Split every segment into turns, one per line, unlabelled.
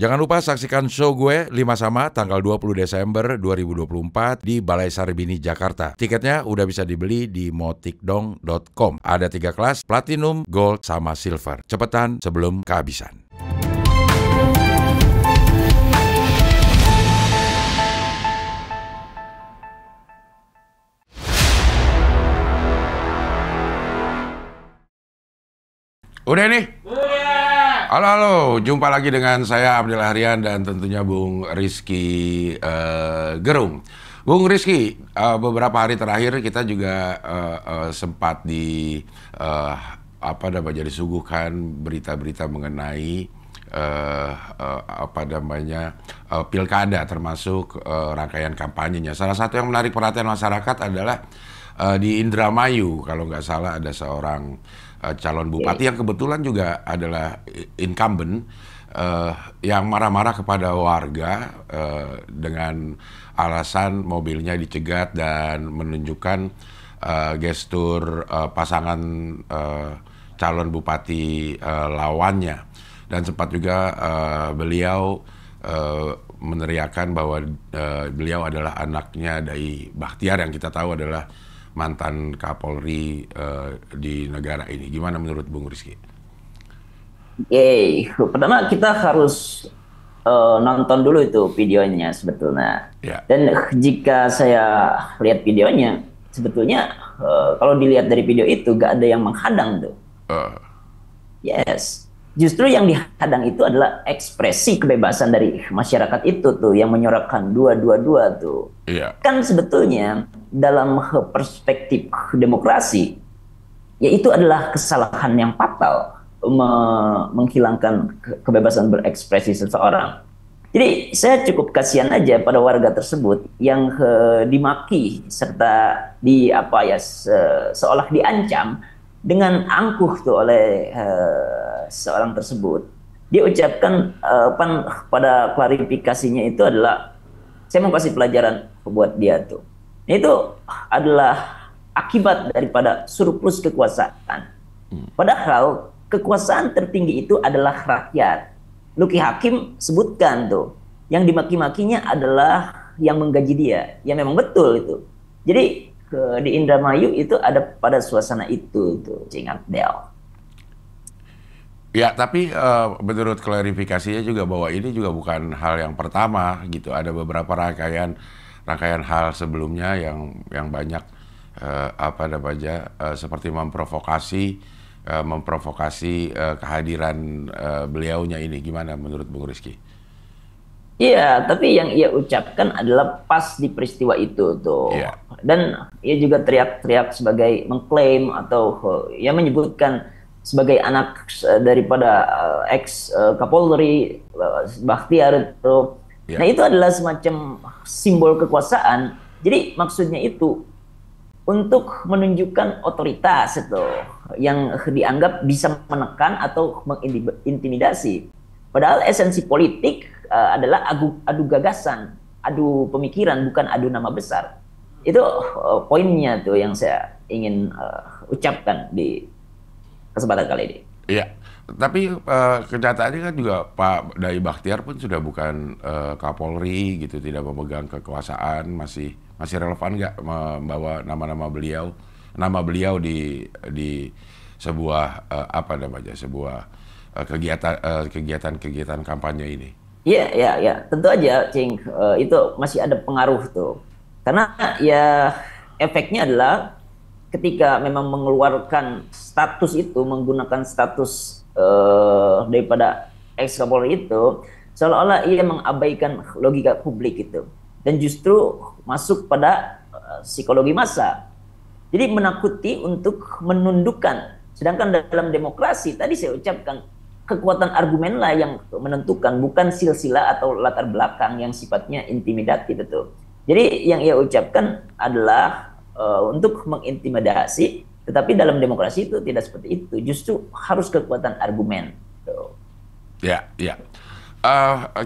Jangan lupa saksikan show gue 5 Sama tanggal 20 Desember 2024 di Balai Sarbini, Jakarta. Tiketnya udah bisa dibeli di motikdong.com. Ada 3 kelas, Platinum, Gold, sama Silver. Cepetan sebelum kehabisan. Udah nih? Halo, jumpa lagi dengan saya Abdel Harian dan tentunya Bung Rizky Gerung. Bung Rizky, beberapa hari terakhir kita juga sempat disuguhkan berita-berita mengenai pilkada, termasuk rangkaian kampanyenya. Salah satu yang menarik perhatian masyarakat adalah di Indramayu, kalau nggak salah ada seorang calon bupati yang kebetulan juga adalah incumbent yang marah-marah kepada warga dengan alasan mobilnya dicegat dan menunjukkan gestur pasangan calon bupati lawannya, dan sempat juga beliau meneriakan bahwa beliau adalah anaknya dari Bahtiar yang kita tahu adalah mantan Kapolri di negara ini. Gimana menurut Bung Rizky?
Pertama kita harus nonton dulu itu videonya sebetulnya.
Ya.
Dan jika saya lihat videonya, sebetulnya kalau dilihat dari video itu gak ada yang menghadang tuh. Yes. Justru yang dihadang itu adalah ekspresi kebebasan dari masyarakat itu tuh, yang menyorakan 222 tuh.
Iya.
Kan sebetulnya dalam perspektif demokrasi, ya itu adalah kesalahan yang fatal, menghilangkan kebebasan berekspresi seseorang. Jadi saya cukup kasihan aja pada warga tersebut yang dimaki serta seolah diancam dengan angkuh tuh oleh seorang tersebut. Dia ucapkan pada klarifikasinya itu adalah, saya mau kasih pelajaran buat dia tuh. Itu adalah akibat daripada surplus kekuasaan. Padahal kekuasaan tertinggi itu adalah rakyat. Luki Hakim sebutkan tuh, yang dimaki-makinya adalah yang menggaji dia. Ya memang betul itu. Jadi di Indramayu itu ada pada suasana itu tuh, Cing Abdel.
Ya, tapi menurut klarifikasinya juga bahwa ini juga bukan hal yang pertama gitu. Ada beberapa rangkaian hal sebelumnya yang banyak seperti memprovokasi kehadiran beliaunya ini. Gimana menurut Bung Rizky?
Iya, tapi yang ia ucapkan adalah pas di peristiwa itu tuh.
Iya.
Dan ia juga teriak-teriak sebagai mengklaim atau ia menyebutkan sebagai anak daripada ex Kapolri Bahtiar itu.
Ya.
Nah, itu adalah semacam simbol kekuasaan. Jadi maksudnya itu untuk menunjukkan otoritas itu yang dianggap bisa menekan atau mengintimidasi. Padahal esensi politik adalah adu gagasan, adu pemikiran, bukan adu nama besar. Itu poinnya tuh yang saya ingin ucapkan di kesempatan kali ini.
Iya, tapi kenyataannya kan juga Pak Dai Bahtiar pun sudah bukan Kapolri gitu, tidak memegang kekuasaan, masih relevan nggak membawa nama beliau di sebuah sebuah kegiatan kampanye ini.
Iya, tentu aja, Cing. Itu masih ada pengaruh tuh. Karena ya efeknya adalah ketika memang mengeluarkan status itu, menggunakan status daripada ex Kapolri itu, seolah-olah ia mengabaikan logika publik itu. Dan justru masuk pada psikologi massa. Jadi menakuti untuk menundukkan. Sedangkan dalam demokrasi, tadi saya ucapkan, kekuatan argumen lah yang menentukan, bukan silsilah atau latar belakang yang sifatnya intimidatif itu. Jadi yang ia ucapkan adalah untuk mengintimidasi, tetapi dalam demokrasi itu tidak seperti itu. Justru harus kekuatan argumen.
Ya.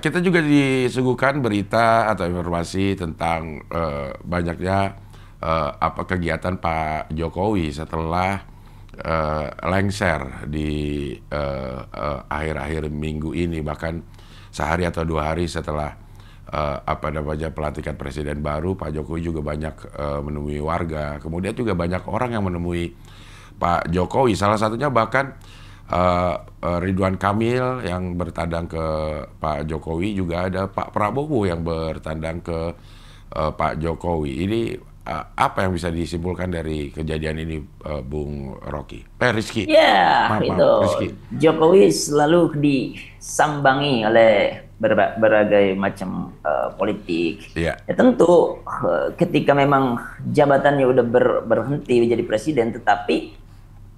Kita juga disuguhkan berita atau informasi tentang banyaknya kegiatan Pak Jokowi setelah lengser di akhir-akhir minggu ini. Bahkan sehari atau 2 hari setelah apa namanya pelantikan presiden baru, Pak Jokowi juga banyak menemui warga. Kemudian juga banyak orang yang menemui Pak Jokowi. Salah satunya bahkan Ridwan Kamil yang bertandang ke Pak Jokowi, juga ada Pak Prabowo yang bertandang ke Pak Jokowi. Ini apa yang bisa disimpulkan dari kejadian ini, Bung Rocky? Rizky.
Ya, itu
Rizky.
Jokowi selalu disambangi oleh berbagai macam politik.
Iya.
Ya tentu ketika memang jabatannya udah berhenti menjadi presiden, tetapi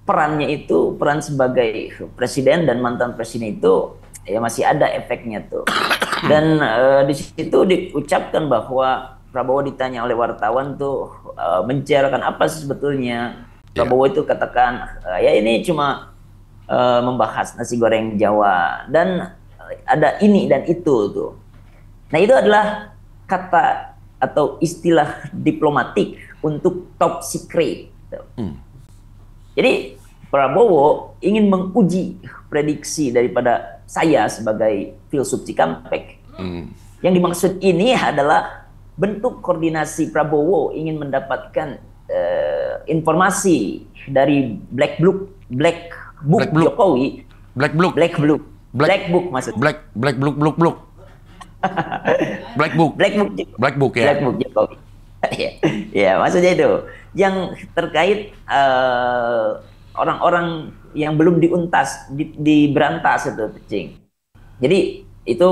perannya itu, peran sebagai presiden dan mantan presiden itu ya masih ada efeknya tuh. Dan di situ diucapkan bahwa Prabowo ditanya oleh wartawan tuh menceritakan apa sih sebetulnya. Prabowo itu katakan ya ini cuma membahas nasi goreng Jawa dan ada ini dan itu tuh. Nah itu adalah kata atau istilah diplomatik untuk top secret. Jadi Prabowo ingin menguji prediksi daripada saya sebagai filsuf Cikampek. Yang dimaksud ini adalah bentuk koordinasi Prabowo ingin mendapatkan informasi dari Black Book Jokowi. Black Book maksudnya. Black Book ya. Black Book Jokowi. Ya, maksudnya itu yang terkait orang-orang yang belum diuntas, diberantas itu, Cing. Jadi itu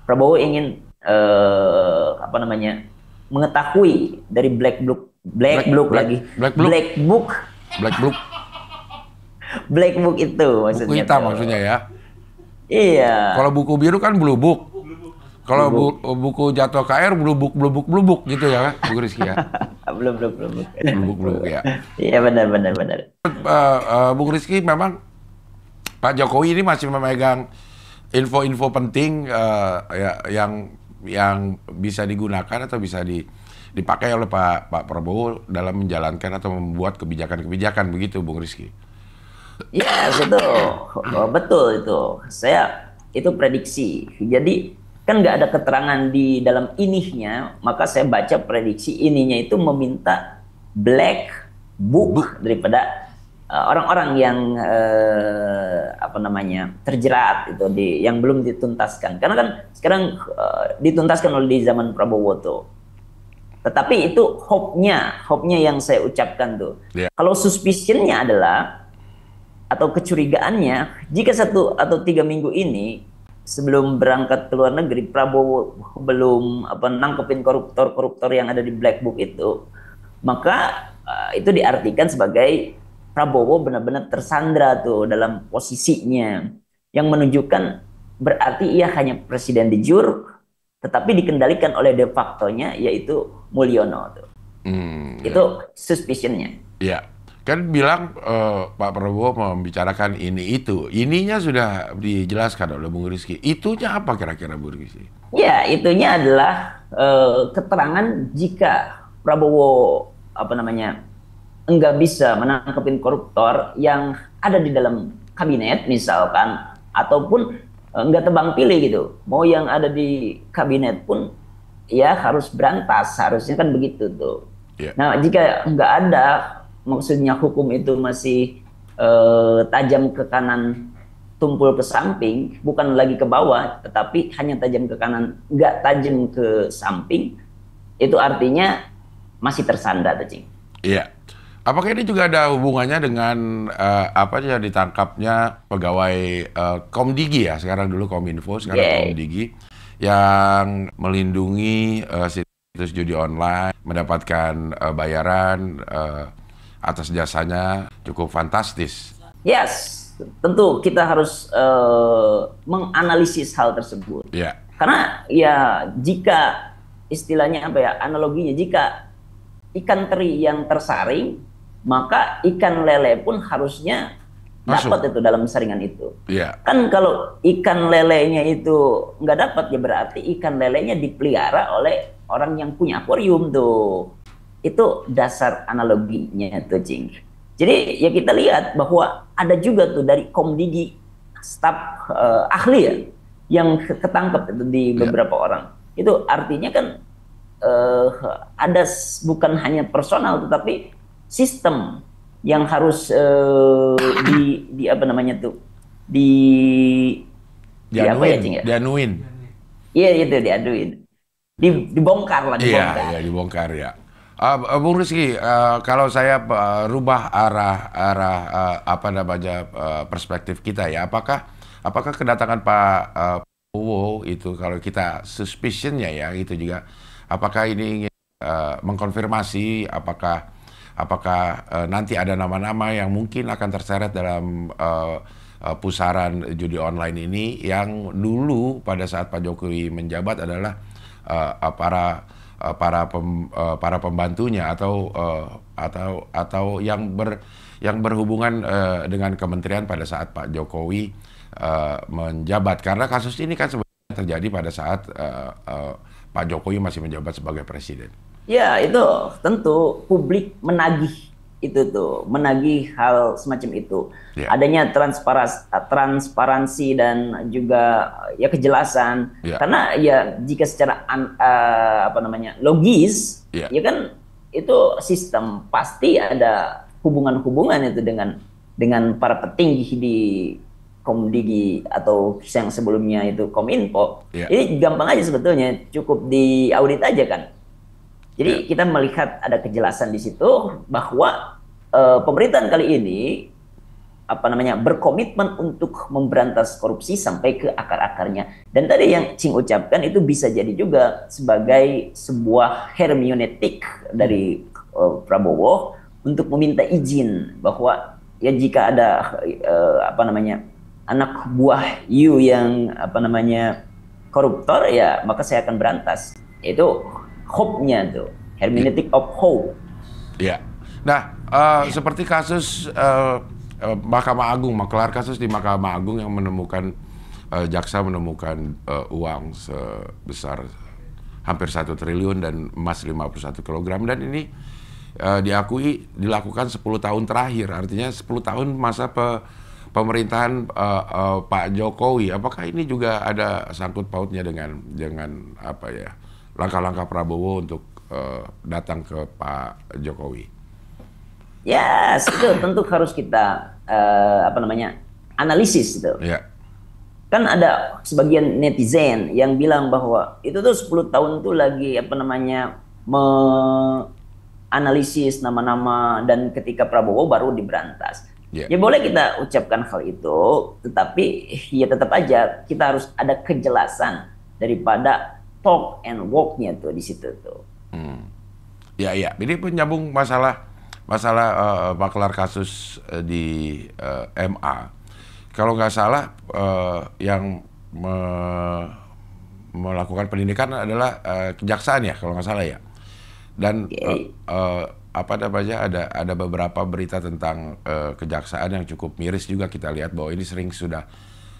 Prabowo ingin mengetahui dari Black Book itu maksudnya.
Buku hitam maksudnya ya.
Iya.
Kalau buku biru kan Blue Book. Kalau buku jatuh ke air Blue Book gitu ya, Bu Rizky ya.
Blue Book
ya.
Iya benar.
Bung Rizky, memang Pak Jokowi ini masih memegang info-info penting yang bisa digunakan atau bisa dipakai oleh Pak Prabowo dalam menjalankan atau membuat kebijakan-kebijakan, begitu Bung Rizky?
Ya, betul itu. Itu prediksi. Jadi kan nggak ada keterangan di dalam inihnya, maka saya baca prediksi ininya itu meminta Black Book daripada orang-orang yang terjerat itu yang belum dituntaskan. Karena kan sekarang dituntaskan oleh di zaman Prabowo tuh. Tetapi itu hope-nya yang saya ucapkan tuh. Yeah. Kalau suspicion-nya adalah atau kecurigaannya, jika 1 atau 3 minggu ini sebelum berangkat ke luar negeri Prabowo belum nangkepin koruptor yang ada di Black Book itu, maka itu diartikan sebagai Prabowo benar-benar tersandra tuh dalam posisinya, yang menunjukkan berarti ia hanya presiden de jure tetapi dikendalikan oleh de facto-nya yaitu Mulyono tuh. Itu suspicion-nya.
Iya. Kan bilang Pak Prabowo membicarakan ini itu. Ininya sudah dijelaskan oleh Bung Rizky. Itunya apa kira-kira Bung Rizky?
Ya, itunya adalah keterangan jika Prabowo enggak bisa menangkapin koruptor yang ada di dalam kabinet misalkan, ataupun enggak tebang pilih gitu. Mau yang ada di kabinet pun ya harus berantas, harusnya kan begitu tuh. Yeah. Nah, jika enggak ada, maksudnya hukum itu masih tajam ke kanan, tumpul ke samping, bukan lagi ke bawah, tetapi hanya tajam ke kanan, enggak tajam ke samping, itu artinya masih tersandar, Cing.
Iya. Apakah ini juga ada hubungannya dengan ditangkapnya pegawai Komdigi ya, sekarang dulu Kominfo, sekarang Komdigi, yang melindungi situs judi online, mendapatkan bayaran atas jasanya cukup fantastis.
Yes, tentu kita harus menganalisis hal tersebut.
Yeah.
Karena ya jika istilahnya analoginya, jika ikan teri yang tersaring, maka ikan lele pun harusnya dapat itu dalam saringan itu.
Yeah.
Kan kalau ikan lelenya itu nggak dapat, ya berarti ikan lelenya dipelihara oleh orang yang punya akuarium tuh. Itu dasar analoginya tuh, Cing. Jadi ya kita lihat bahwa ada juga tuh dari Komdigi, staf ahli ya, yang ketangkep itu di
Ya.
beberapa orang. Itu artinya kan eh, ada bukan hanya personal tetapi sistem yang harus di apa namanya tuh di di apa ya
Dianuin,
Cing ya?
dianuin.
Iya itu diaduin, dibongkar lah
Iya,
dibongkar.
ya dibongkar ya. Bung Rizky, kalau saya rubah apa namanya perspektif kita ya, apakah kedatangan Pak Prabowo itu kalau kita suspicionnya ya itu juga, apakah ini ingin mengkonfirmasi apakah nanti ada nama-nama yang mungkin akan terseret dalam pusaran judi online ini yang dulu pada saat Pak Jokowi menjabat adalah para pembantunya atau yang berhubungan dengan kementerian pada saat Pak Jokowi menjabat, karena kasus ini kan sebenarnya terjadi pada saat Pak Jokowi masih menjabat sebagai presiden.
Ya, itu tentu publik menagih itu tuh, menagih hal semacam itu.
Ya,
Adanya transparansi dan juga ya kejelasan.
ya,
Karena ya jika secara apa namanya logis,
ya,
ya kan itu sistem pasti ada hubungan-hubungan itu dengan para petinggi di Komdigi atau yang sebelumnya itu Kominfo.
ya,
Ini gampang aja sebetulnya, cukup diaudit aja kan.
ya,
Jadi kita melihat ada kejelasan di situ bahwa pemerintahan kali ini apa namanya berkomitmen untuk memberantas korupsi sampai ke akar-akarnya. Dan tadi yang Cing ucapkan itu bisa jadi juga sebagai sebuah hermeneutik dari Prabowo untuk meminta izin bahwa ya jika ada apa namanya anak buah you yang apa namanya koruptor ya maka saya akan berantas. Itu hope-nya tuh, hermeneutic of hope.
ya. Nah, seperti kasus Mahkamah Agung, maklar kasus di Mahkamah Agung yang menemukan jaksa menemukan uang sebesar hampir 1 triliun dan emas 51 kilogram, dan ini dilakukan 10 tahun terakhir, artinya 10 tahun masa pemerintahan Pak Jokowi. Apakah ini juga ada sangkut pautnya dengan apa ya langkah-langkah Prabowo untuk datang ke Pak Jokowi?
Ya, yes, itu tentu harus kita apa namanya analisis itu.
Ya,
Kan ada sebagian netizen yang bilang bahwa itu tuh 10 tahun tuh lagi apa namanya analisis nama-nama dan ketika Prabowo baru diberantas.
ya,
Ya boleh kita ucapkan hal itu, tetapi ya tetap aja kita harus ada kejelasan daripada talk and walk-nya tuh di situ tuh.
ya, ya. Ini penyambung masalah maklar kasus di MA. Kalau nggak salah yang melakukan pendidikan adalah kejaksaan ya, kalau nggak salah ya. Dan
Oke.
apa namanya ada beberapa berita tentang kejaksaan yang cukup miris juga, kita lihat bahwa ini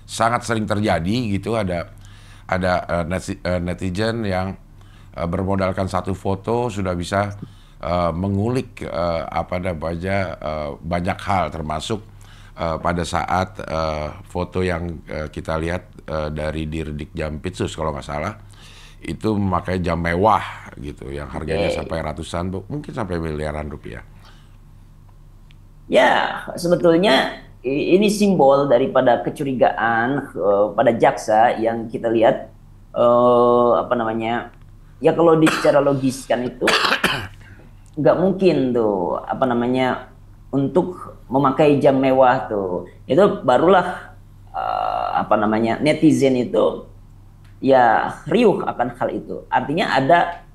sangat sering terjadi gitu. Ada netizen yang bermodalkan satu foto sudah bisa mengulik apa namanya banyak hal, termasuk pada saat foto yang kita lihat dari Dirdik Jampitsus kalau nggak salah, itu memakai jam mewah gitu yang harganya
Oke.
sampai ratusan, mungkin sampai miliaran rupiah.
Ya, sebetulnya ini simbol daripada kecurigaan pada jaksa yang kita lihat apa namanya ya kalau secara logis kan itu nggak mungkin tuh apa namanya untuk memakai jam mewah tuh itu barulah apa namanya netizen itu ya riuh akan hal itu, artinya ada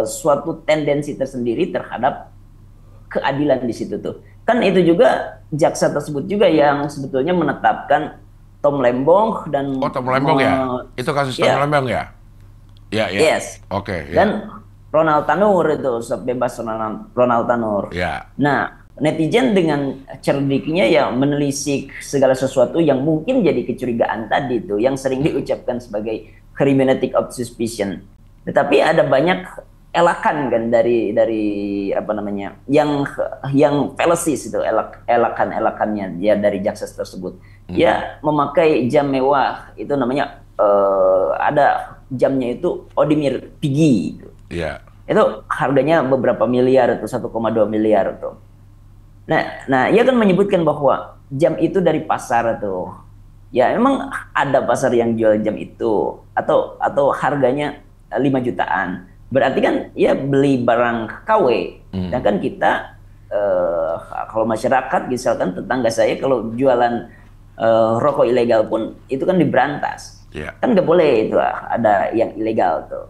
suatu tendensi tersendiri terhadap keadilan di situ tuh. Kan itu juga jaksa tersebut juga yang sebetulnya menetapkan Tom Lembong dan
Oh, Tom Lembong ya? Itu kasus Tom
ya,
Lembong ya? Ya, ya.
yes.
Oke, ya.
Dan Ronald Tanur itu bebas Ronald Tanur.
Ya,
Nah, netizen dengan cerdiknya ya menelisik segala sesuatu yang mungkin jadi kecurigaan tadi tuh yang sering diucapkan sebagai hermeneutic of suspicion. Tetapi ada banyak elakan kan dari apa namanya yang fallacies itu elakan-elakannya ya dari jaksa tersebut. Ya memakai jam mewah itu namanya ada jamnya itu Audemars Piguet gitu.
Iya.
Itu harganya beberapa miliar itu 1,2 miliar tuh. Nah, ia kan menyebutkan bahwa jam itu dari pasar tuh. Ya, emang ada pasar yang jual jam itu atau harganya 5 jutaan. Berarti kan ia beli barang KW. Dan kan kita kalau masyarakat misalkan tetangga saya kalau jualan rokok ilegal pun itu kan diberantas.
Yeah.
Kan nggak boleh itu ada yang ilegal tuh.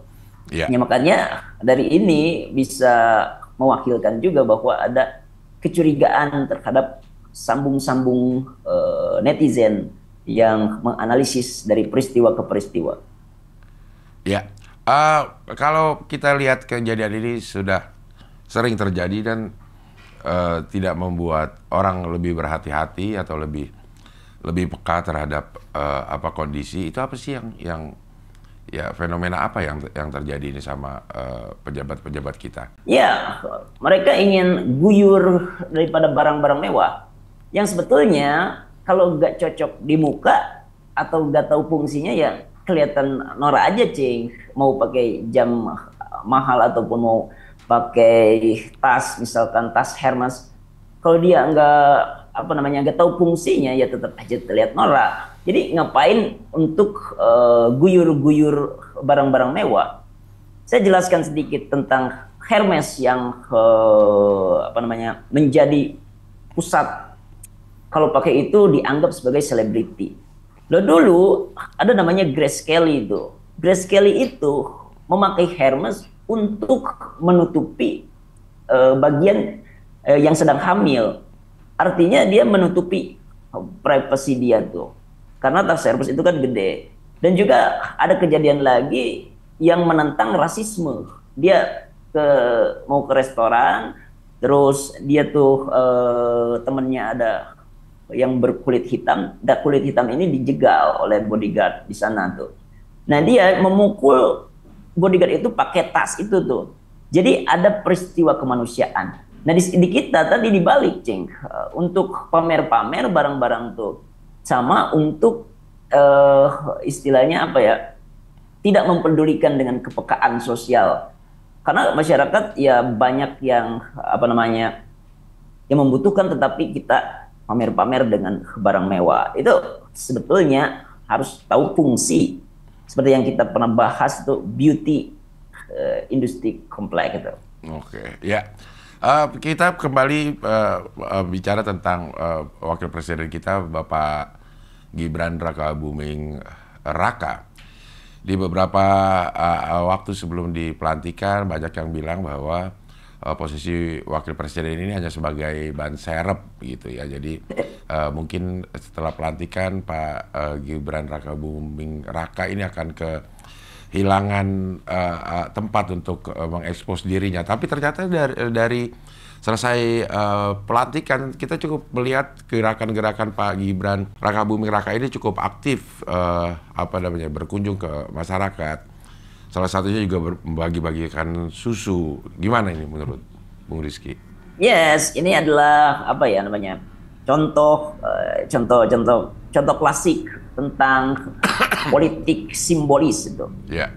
Yeah.
Ya, makanya dari ini bisa mewakilkan juga bahwa ada kecurigaan terhadap sambung-sambung netizen yang menganalisis dari peristiwa ke peristiwa.
Ya, kalau kita lihat kejadian ini sudah sering terjadi dan tidak membuat orang lebih berhati-hati atau lebih peka terhadap kondisi itu, apa sih yang ya fenomena apa yang terjadi ini sama pejabat-pejabat kita?
Ya, mereka ingin guyur daripada barang-barang mewah yang sebetulnya kalau nggak cocok di muka atau nggak tahu fungsinya ya kelihatan norak aja, Cing. Mau pakai jam mahal ataupun mau pakai tas, misalkan tas Hermes, kalau dia nggak tahu fungsinya ya tetap aja terlihat norak. Jadi ngapain untuk guyur-guyur barang-barang mewah? Saya jelaskan sedikit tentang Hermes yang menjadi pusat, kalau pakai itu dianggap sebagai selebriti. Dulu ada namanya Grace Kelly itu. Grace Kelly itu memakai Hermes untuk menutupi bagian yang sedang hamil. Artinya dia menutupi privasi dia tuh. Karena tas Hermes itu kan gede. Dan juga ada kejadian lagi yang menentang rasisme. Dia mau ke restoran, terus dia tuh temennya ada yang berkulit hitam, dan kulit hitam ini dijegal oleh bodyguard di sana tuh. Nah, dia memukul bodyguard itu pakai tas itu tuh. Jadi ada peristiwa kemanusiaan. Nah, di kita tadi dibalik, Cing, untuk pamer-pamer barang-barang tuh, sama untuk istilahnya apa ya, tidak mempedulikan dengan kepekaan sosial. Karena masyarakat ya banyak yang yang membutuhkan, tetapi kita pamer-pamer dengan barang mewah. Itu sebetulnya harus tahu fungsi. Seperti yang kita pernah bahas itu beauty industri kompleks itu.
Oke, ya. Kita kembali bicara tentang wakil presiden kita, Bapak Gibran Rakabuming Raka. Di beberapa waktu sebelum dipelantikan, banyak yang bilang bahwa posisi wakil presiden ini hanya sebagai ban serep gitu ya. Jadi mungkin setelah pelantikan Pak Gibran Rakabuming Raka ini akan kehilangan tempat untuk mengekspos dirinya. Tapi ternyata dari selesai pelantikan kita cukup melihat gerakan-gerakan Pak Gibran Rakabuming Raka ini cukup aktif berkunjung ke masyarakat. Salah satunya juga membagi-bagikan susu. Gimana ini menurut Bung Rizky?
Yes, ini adalah contoh klasik tentang politik simbolis itu.
Yeah.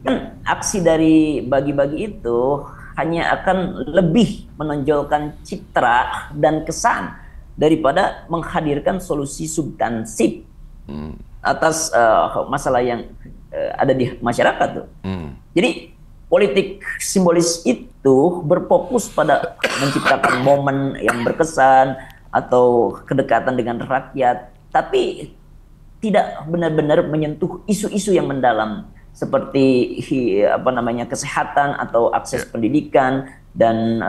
Kan aksi dari bagi-bagi itu hanya akan lebih menonjolkan citra dan kesan daripada menghadirkan solusi substansif atas masalah yang ada di masyarakat tuh. Jadi politik simbolis itu berfokus pada menciptakan momen yang berkesan atau kedekatan dengan rakyat, tapi tidak benar-benar menyentuh isu-isu yang mendalam seperti kesehatan atau akses pendidikan dan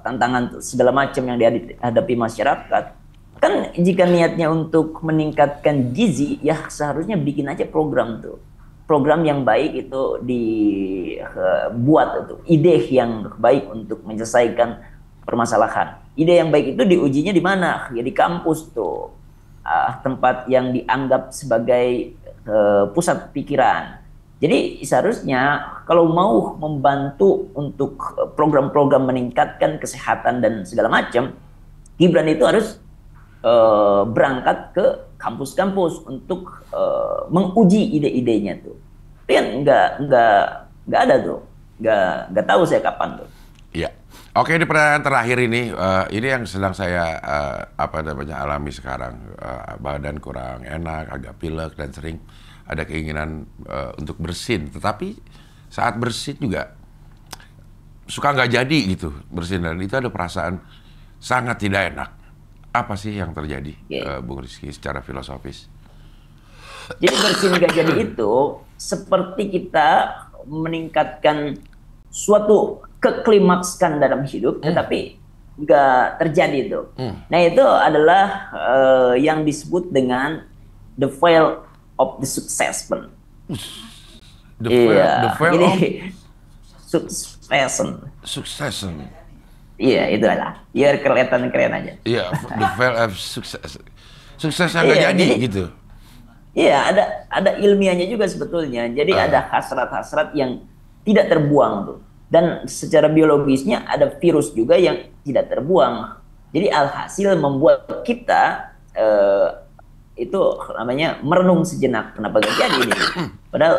tantangan segala macam yang dihadapi masyarakat. Kan jika niatnya untuk meningkatkan gizi, ya seharusnya bikin aja program tuh. Program yang baik itu dibuat itu. Ide yang baik untuk menyelesaikan permasalahan. Ide yang baik itu diujinya di mana? Ya di kampus tuh. Tempat yang dianggap sebagai pusat pikiran. Jadi seharusnya kalau mau membantu untuk program-program meningkatkan kesehatan dan segala macam, Gibran itu harus berangkat ke kampus-kampus untuk menguji ide-idenya tuh. Tapi kan nggak ada tuh, nggak tahu saya kapan tuh.
Iya. Oke, di pertanyaan terakhir ini yang sedang saya alami sekarang. Badan kurang enak, agak pilek, dan sering ada keinginan untuk bersin. Tetapi saat bersin juga suka nggak jadi gitu bersin, dan itu ada perasaan sangat tidak enak. Apa sih yang terjadi, Bung Rizky, secara filosofis?
Jadi bersin nggak jadi itu seperti kita meningkatkan suatu keklimakskan dalam hidup, tetapi nggak terjadi itu. Nah, itu adalah yang disebut dengan the fail of the successful.
The fail of
succession. Iya, itu adalah. Biar kelihatan keren aja.
Iya, the fail of success. Sukses yang nggak jadi gitu.
Iya, ada ilmiahnya juga sebetulnya. Jadi ada hasrat-hasrat yang tidak terbuang tuh. Dan secara biologisnya ada virus juga yang tidak terbuang. Jadi alhasil membuat kita itu namanya merenung sejenak. Kenapa gak jadi ini? Padahal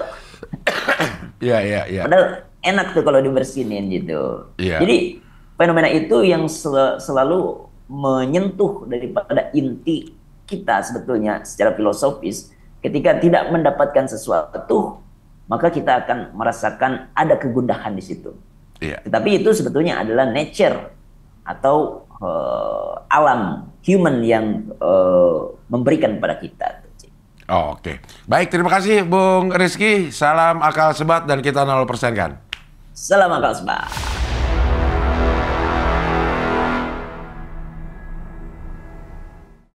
padahal enak tuh kalau dibersinin gitu. Jadi fenomena itu yang selalu menyentuh daripada inti kita sebetulnya secara filosofis. Ketika tidak mendapatkan sesuatu, maka kita akan merasakan ada kegundahan di situ. Tetapi itu sebetulnya adalah nature atau alam human yang memberikan kepada kita.
Oke. Baik, terima kasih Bung Rizky. Salam akal sebat dan kita 0% kan?
Salam akal sebat.